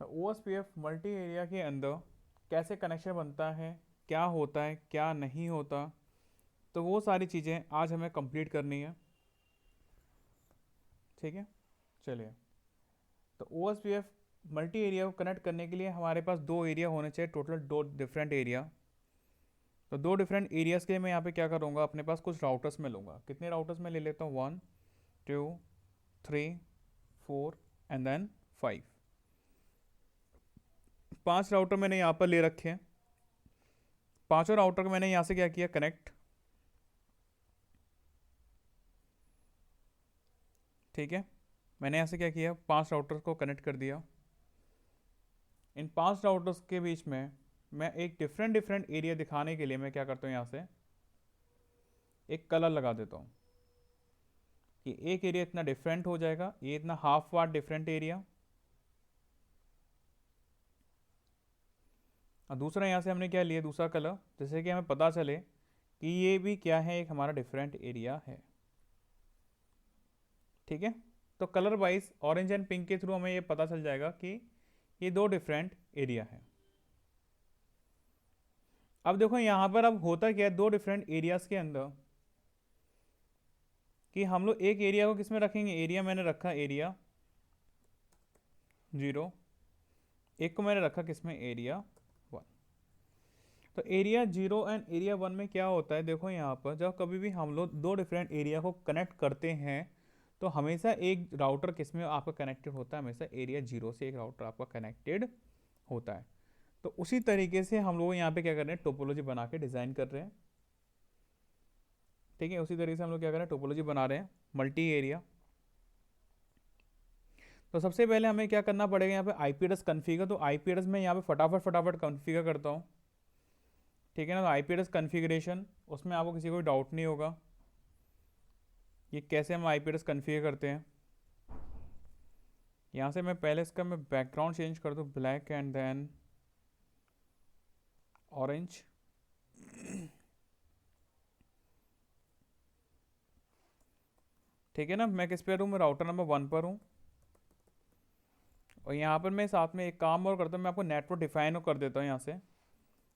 तो OSPF multi area के अंदर कैसे कनेक्शन बनता है, क्या होता है, क्या नहीं होता, तो वो सारी चीज़ें आज हमें कंप्लीट करनी है। ठीक है, चलिए। तो OSPF मल्टी एरिया को कनेक्ट करने के लिए हमारे पास दो एरिया होने चाहिए, टोटल दो डिफरेंट एरिया। तो दो डिफरेंट एरियाज़ के लिए मैं यहाँ पे क्या करूँगा, अपने पास कुछ राउटर्स में लूँगा। कितने राउटर्स में ले लेता हूँ, 1 2 3 4 एंड देन 5। 5 राउटर मैंने यहाँ पर ले रखे हैं। पांचों राउटर को मैंने यहाँ से क्या किया, कनेक्ट। ठीक है, मैंने यहाँ से क्या किया, 5 राउटर्स को कनेक्ट कर दिया। इन 5 राउटर्स के बीच में मैं एक डिफरेंट डिफरेंट एरिया दिखाने के लिए मैं क्या करता हूँ, यहाँ से एक कलर लगा देता हूँ कि एक एरिया इतना डिफरेंट हो जाएगा, ये इतना हाफ वाट डिफरेंट एरिया। और दूसरा यहाँ से हमने क्या लिया, दूसरा कलर, जैसे कि हमें पता चले कि ये भी क्या है, एक हमारा डिफरेंट एरिया है। ठीक है, तो colour wise orange and pink के थ्रू हमें ये पता चल जाएगा कि ये दो डिफरेंट एरिया है। अब देखो यहाँ पर अब होता क्या है, दो डिफरेंट एरियाज के अंदर कि हम लोग एक एरिया को किस में रखेंगे, एरिया मैंने रखा एरिया 0, एक को मैंने रखा किस में, एरिया 1। तो एरिया 0 एंड एरिया 1 में क्या होता है, देखो यहाँ पर जब कभी भी हम लोग दो डिफरेंट एरिया को कनेक्ट करते हैं तो हमेशा एक राउटर किस में आपका कनेक्टेड होता है, हमेशा एरिया 0 से एक राउटर आपका कनेक्टेड होता है। तो उसी तरीके से हम लोग यहाँ पे क्या कर रहे हैं, टोपोलॉजी बना के डिज़ाइन कर रहे हैं। ठीक है, उसी तरीके से हम लोग क्या कर रहे हैं, टोपोलॉजी बना रहे हैं मल्टी एरिया। तो सबसे पहले हमें क्या करना पड़ेगा, यहाँ पे आईपी एड्रेस कन्फिगर। तो आईपी एड्रेस में यहाँ पे फटाफट फटाफट कन्फिगर करता हूँ। ठीक है ना, तो आईपी एड्रेस कन्फिगरेशन, उसमें आपको किसी को डाउट नहीं होगा ये कैसे हम आईपी एड्रेस कन्फिगर करते हैं। यहाँ से मैं पहले इसका मैं बैकग्राउंड चेंज कर दूँ, ब्लैक एंड देन ऑरेंज। ठीक है ना, मैं किस पे हूँ, मैं राउटर नंबर 1 पर हूँ। और यहाँ पर मैं साथ में एक काम और करता हूँ, मैं आपको नेटवर्क डिफाइन कर देता हूँ। यहाँ से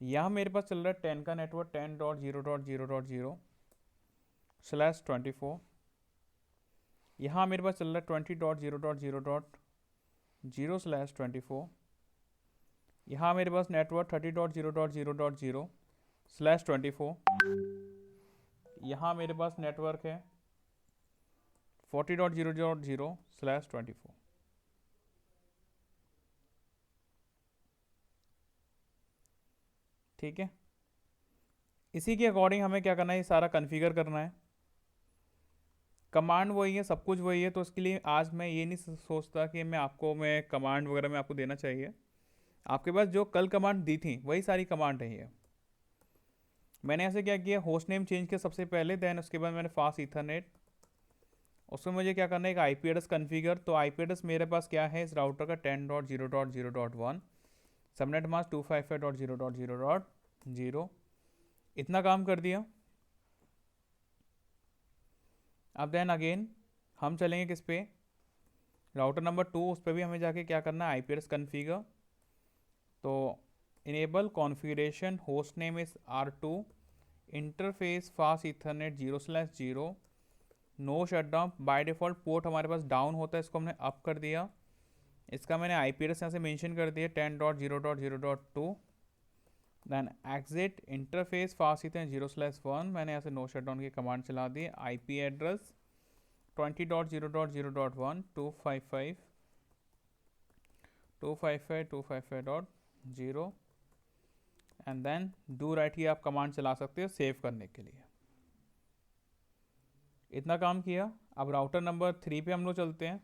यहाँ मेरे पास चल रहा है 10 का नेटवर्क, 10.0.0.0/24। यहाँ मेरे पास चल रहा है 20.0.0.0/24। यहाँ मेरे पास नेटवर्क 30.0.0.0/24। यहाँ मेरे पास नेटवर्क है 40.0.0/24। ठीक है, इसी के अकॉर्डिंग हमें क्या करना है, ये सारा कन्फिगर करना है। कमांड वही है, सब कुछ वही है, तो उसके लिए आज मैं ये नहीं सोचता कि मैं कमांड वगैरह में आपको देना चाहिए। आपके पास जो कल कमांड दी थी वही सारी कमांड है ये। मैंने ऐसे क्या किया, होस्ट नेम चेंज किया सबसे पहले, देन उसके बाद मैंने फास्ट ईथरनेट, उसमें मुझे क्या करना है, एक आईपी एड्रेस कन्फिगर। तो आईपी एड्रेस मेरे पास क्या है इस राउटर का, 10.0.0.1, सबनेट मास्क 255.0.0.0। इतना काम कर दिया। अब देन अगेन हम चलेंगे किस पे, राउटर नंबर 2, उस पर भी हमें जाके क्या करना है, आई पी एड्रेस कन्फिगर। तो enable configuration host name is R2, interface fast ethernet 0/0, no shut down. By default port हमारे पास डाउन होता है, इसको हमने अप कर दिया। इसका मैंने आई पी एड्रेस यहाँ से मेंशन कर दिया 10.0.0.2। Then exit interface fast ethernet 0/1, मैंने यहाँ से नो शट डाउन की कमांड चला दी। I P address 20.0.0.1 255.255.255.0 and then do write की आप कमांड चला सकते हो सेव करने के लिए। इतना काम किया। अब राउटर नंबर 3 पे हम लोग चलते हैं,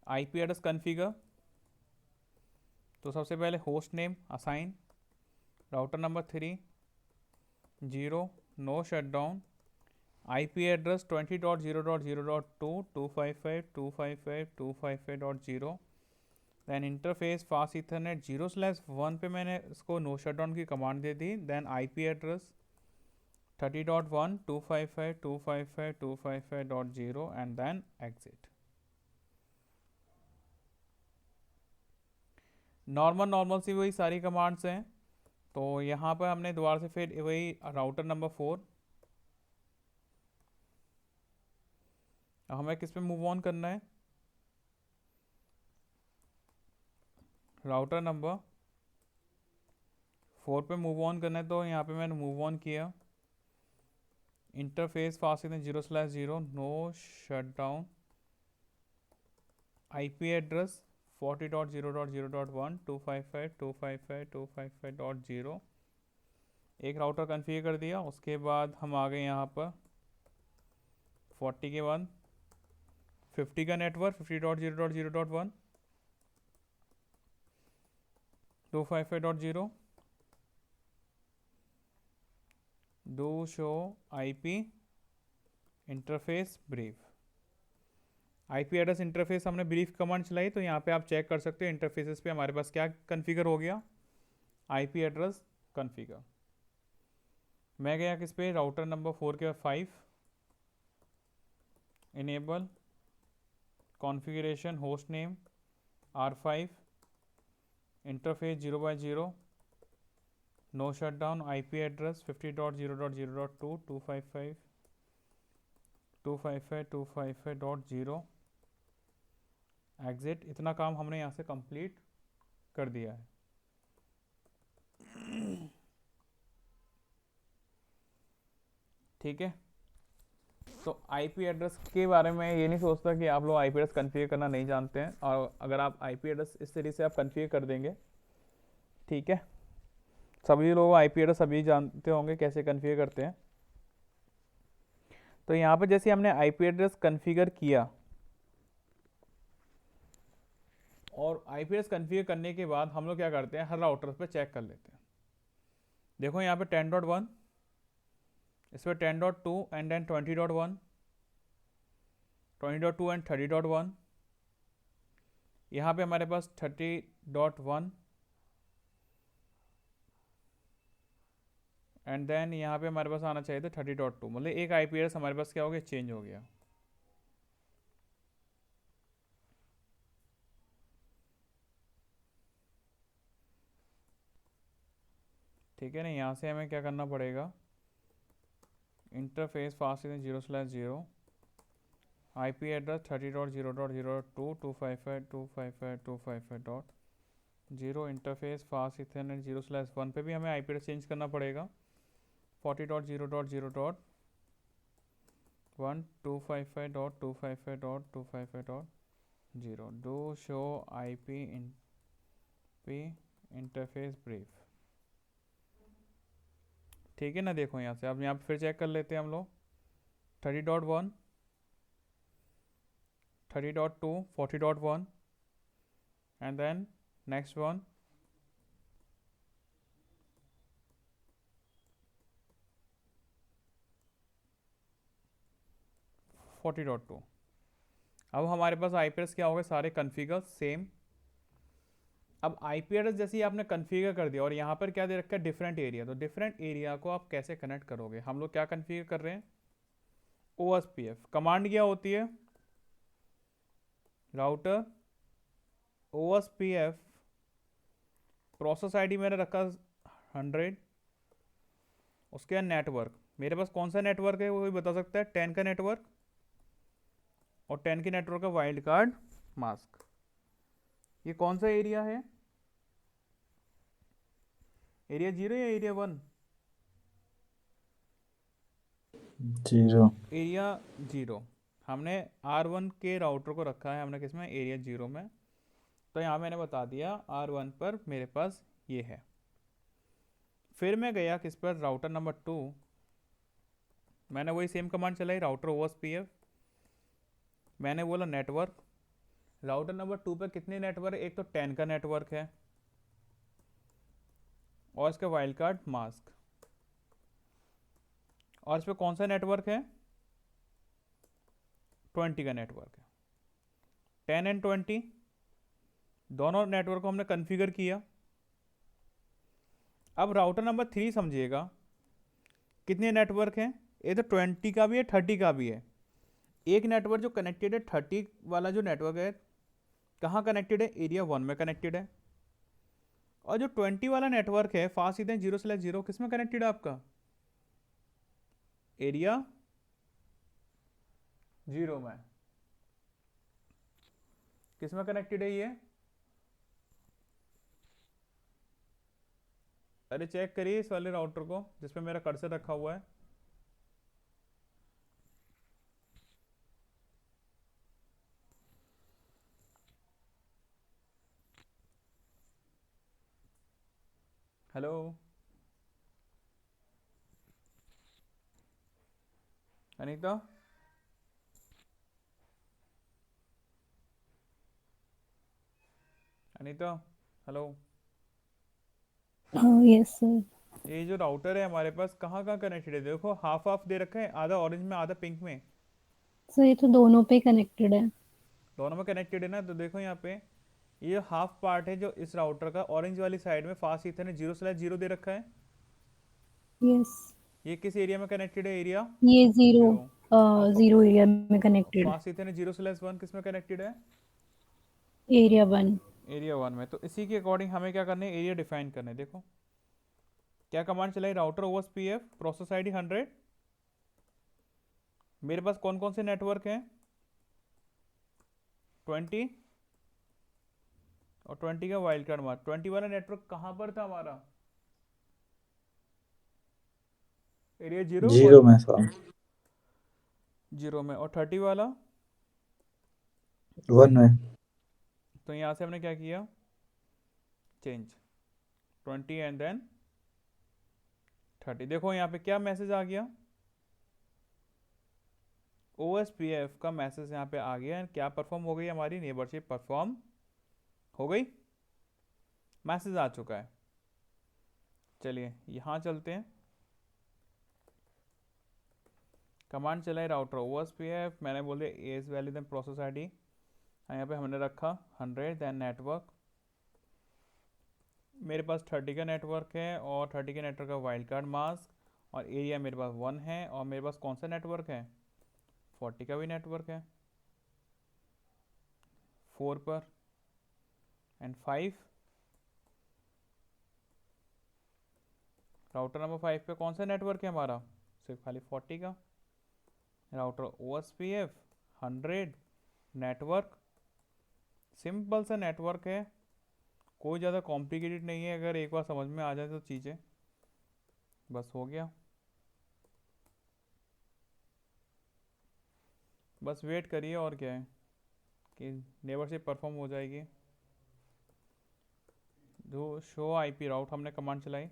आईपी एड्रेस कन्फिगर। तो सबसे पहले host name assign, router number 3 0, no shut down, I P address 20.0.0.2 255.255.255.0। Then interface fast ethernet 0/1 पे मैंने इसको नो शट डाउन की कमांड दे दी। Then I P address 30.1 255.255.255.0 and then exit. Normal सी वही सारी कमांड्स हैं। तो यहाँ पर हमने दोबारा से फिर वही राउटर नंबर 4, हमें किस पे मूव ऑन करना है, राउटर नंबर 4 पे मूव ऑन करना है। तो यहाँ पे मैंने मूव ऑन किया, interface fast 0/0 no shut down, IP address 40.0.0.1 255.255.255.0, एक राउटर कन्फिगर कर दिया। उसके बाद हम आ गए यहाँ पर 40 के बाद 50 का network 50.0.0.1 255.0 do show IP interface brief. IP address interface हमने ब्रीफ कमांड चलाई, तो यहाँ पे आप चेक कर सकते हो इंटरफेसेस पे हमारे पास क्या कन्फिगर हो गया, IP एड्रेस कन्फिगर। मैं गया किस पे, राउटर नंबर 4 के 5, enable configuration host name R5 interface 0/0 no shut down, IP address 50.0.0.2 255.255.0 exit. इतना काम हमने यहाँ से कंप्लीट कर दिया है। ठीक है, तो IP एड्रेस के बारे में ये नहीं सोचता कि आप लोग IP एड्रेस कन्फिगर करना नहीं जानते हैं, और अगर आप IP एड्रेस इस तरीके से आप कन्फिगर कर देंगे, ठीक है, सभी लोग IP एड्रेस सभी जानते होंगे कैसे कन्फिगर करते हैं। तो यहाँ पे जैसे हमने IP एड्रेस कन्फिगर किया, और IP एड्रेस कन्फिगर करने के बाद हम लोग क्या करते हैं, हर राउटर पे चेक कर लेते हैं। देखो यहाँ पे 10.1, इस पर 10.2 एंड देन 20.1, 20.2 एंड 30.1, यहाँ पे हमारे पास 30.1 एंड देन यहाँ पे हमारे पास आना चाहिए था 30.2, मतलब एक IP एड्रेस हमारे पास क्या हो गया, चेंज हो गया। ठीक है ना, यहाँ से हमें क्या करना पड़ेगा, interface fast 0/0 IP address 30.0.0.2 255.255.255.0 interface fast Ethernet 0/1 पे भी हमें IP एड्रेस चेंज करना पड़ेगा 40.0.0.1 255.255.255.0 do show IP interface brief. ठीक है ना, देखो यहाँ से अब यहाँ पे फिर चेक कर लेते हैं हम लोग 30.1 30.2 40.1 एंड देन नेक्स्ट वन 40.2। अब हमारे पास IP एड्रेस क्या हो गए, सारे कन्फिगर सेम। अब IP एड्रेस जैसे ही आपने कन्फिगर कर दिया, और यहाँ पर क्या दे रखा है, डिफरेंट एरिया, तो डिफरेंट एरिया को आप कैसे कनेक्ट करोगे, हम लोग क्या कन्फिगर कर रहे हैं, OSPF कमांड क्या होती है, राउटर OSPF प्रोसेस ID मैंने रखा 100, उसके बाद नेटवर्क, मेरे पास कौन सा नेटवर्क है वो भी बता सकता है, 10 का नेटवर्क, और 10 के नेटवर्क का वाइल्ड कार्ड मास्क। ये कौन सा एरिया है, एरिया 0 या एरिया 1, 0 एरिया 0। हमने R1 के राउटर को रखा है हमने किसमें, एरिया 0 में। तो यहाँ मैंने बता दिया R1 पर मेरे पास ये है। फिर मैं गया किस पर, राउटर नंबर 2, मैंने वही सेम कमांड चलाई, राउटर OSPF, मैंने बोला नेटवर्क, राउटर नंबर 2 पर कितने नेटवर्क, एक तो 10 का नेटवर्क है और इसका वाइल्ड कार्ड मास्क, और इस पर कौन सा नेटवर्क है, 20 का नेटवर्क है। 10 एंड 20 दोनों नेटवर्क को हमने कन्फिगर किया। अब राउटर नंबर 3 समझिएगा, कितने नेटवर्क हैं, ये तो 20 का भी है 30 का भी है। एक नेटवर्क जो कनेक्टेड है 30 वाला जो नेटवर्क है, कहाँ कनेक्टेड है, एरिया 1 में कनेक्टेड है। और जो 20 वाला नेटवर्क है फास्ट इथरनेट 0/0 किसमें कनेक्टेड है आपका? एरिया 0 में। किसमें कनेक्टेड है ये? अरे चेक करिए इस वाले राउटर को जिसपे मेरा कर्सर रखा हुआ है। Hello Anita, Anita, hello. हाँ यस सर। ये जो राउटर है हमारे पास कहाँ कहाँ कनेक्टेड है? देखो हाफ हाफ दे रखा है, आधा ऑरेंज में आधा पिंक में। सर ये तो दोनों पे कनेक्टेड है। दोनों में कनेक्टेड है ना? तो देखो यहाँ पे ये हाफ पार्ट है जो इस राउटर का ऑरेंज वाली साइड में फास्ट ईथरनेट 0/0 दे रखा है। यस। ये किस एरिया में कनेक्टेड है? एरिया ये जीरो 0। और जीरो एरिया में कनेक्टेड। फास्ट इथरनेट 0/1 किस में कनेक्टेड है? एरिया 1। एरिया 1 में। तो इसी के अकॉर्डिंग हमें क्या करना है? एरिया डिफाइन करना है। देखो क्या कमांड चलाई? Router OS P F process ID 100। मेरे पास कौन कौन से नेटवर्क हैं? 20 और 20 का वाइल्ड कार्ड मार्क। 20 वाला नेटवर्क कहाँ पर था हमारा? एरिया 0 0 1 में में। था। 0 में। और 30 वाला? 1 में। तो यहाँ से हमने क्या किया? Change 20 and then 30। देखो यहाँ पे क्या मैसेज आ गया? OSPF का मैसेज यहाँ पे आ गया। क्या परफॉर्म हो गई? हमारी नेबरशिप परफॉर्म हो गई। मैसेज आ चुका है। चलिए यहाँ चलते हैं। कमांड चलाए राउटर OSPF, मैंने बोल दिया as value then process ID. यहाँ पे हमने रखा 100 देन नेटवर्क। मेरे पास 30 का नेटवर्क है और 30 के नेटवर्क का वाइल्ड कार्ड मास्क और एरिया मेरे पास 1 है। और मेरे पास कौन सा नेटवर्क है? 40 का भी नेटवर्क है 4 पर एंड 5। राउटर नंबर 5 पे कौन सा नेटवर्क है हमारा? सिर्फ खाली 40 का। Router OSPF 100 network. सिंपल सा नेटवर्क है, कोई ज़्यादा कॉम्प्लिकेटेड नहीं है। अगर एक बार समझ में आ जाए तो चीज़ें बस हो गया। बस वेट करिए और क्या है कि नेबरशिप परफॉर्म हो जाएगी। जो शो आईपी राउट हमने कमांड चलाई,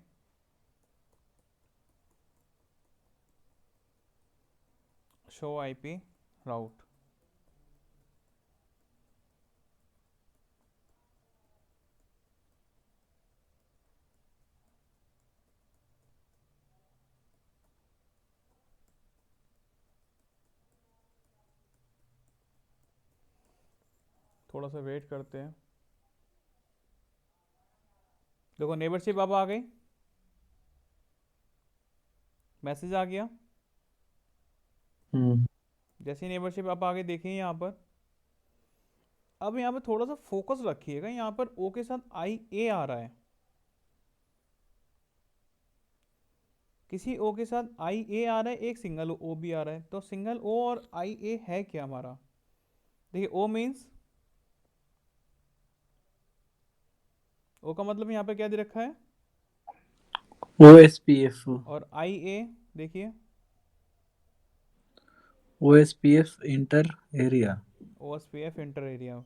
शो आईपी राउट। थोड़ा सा वेट करते हैं। देखो नेबरशिप अब आ गई, मैसेज आ गया। जैसे ही नेबरशिप अब आ गई देखिए यहाँ पर। अब यहाँ पर थोड़ा सा फोकस रखिएगा, यहाँ पर ओ के साथ IA आ रहा है। किसी ओ के साथ IA आ रहा है, एक सिंगल ओ भी आ रहा है। तो सिंगल ओ और IA है क्या हमारा? देखिए ओ मीन्स, ओ का मतलब यहाँ पे क्या दे रखा है? OSPF। और IA देखिए OSPF inter area. OSPF inter area.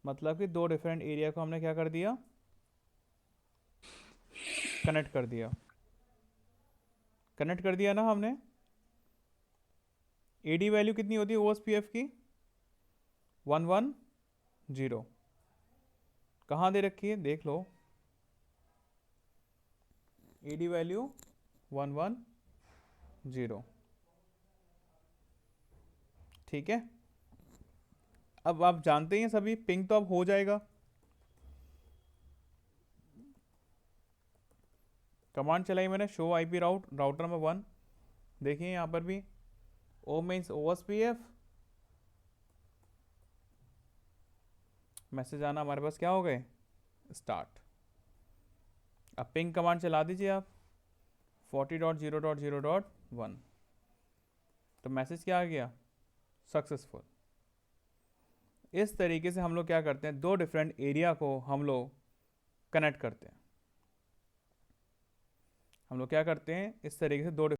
मतलब कि दो डिफरेंट एरिया को हमने क्या कर दिया? कनेक्ट कर दिया। कनेक्ट कर दिया ना हमने। AD वैल्यू कितनी होती है OSPF की? 110। कहाँ दे रखी है देख लो। AD value 110। ठीक है। अब आप जानते हैं सभी, पिंग तो अब हो जाएगा। कमांड चलाई मैंने show IP route, router number 1। देखिए यहाँ पर भी ओ मीन्स OSPF। मैसेज आना हमारे पास क्या हो गए? स्टार्ट। अब पिंग कमांड चला दीजिए आप 40.0.0.1, तो मैसेज क्या आ गया, सक्सेसफुल। इस तरीके से हम लोग क्या करते हैं, दो डिफरेंट एरिया को हम लोग कनेक्ट करते हैं। हम लोग क्या करते हैं, इस तरीके से दो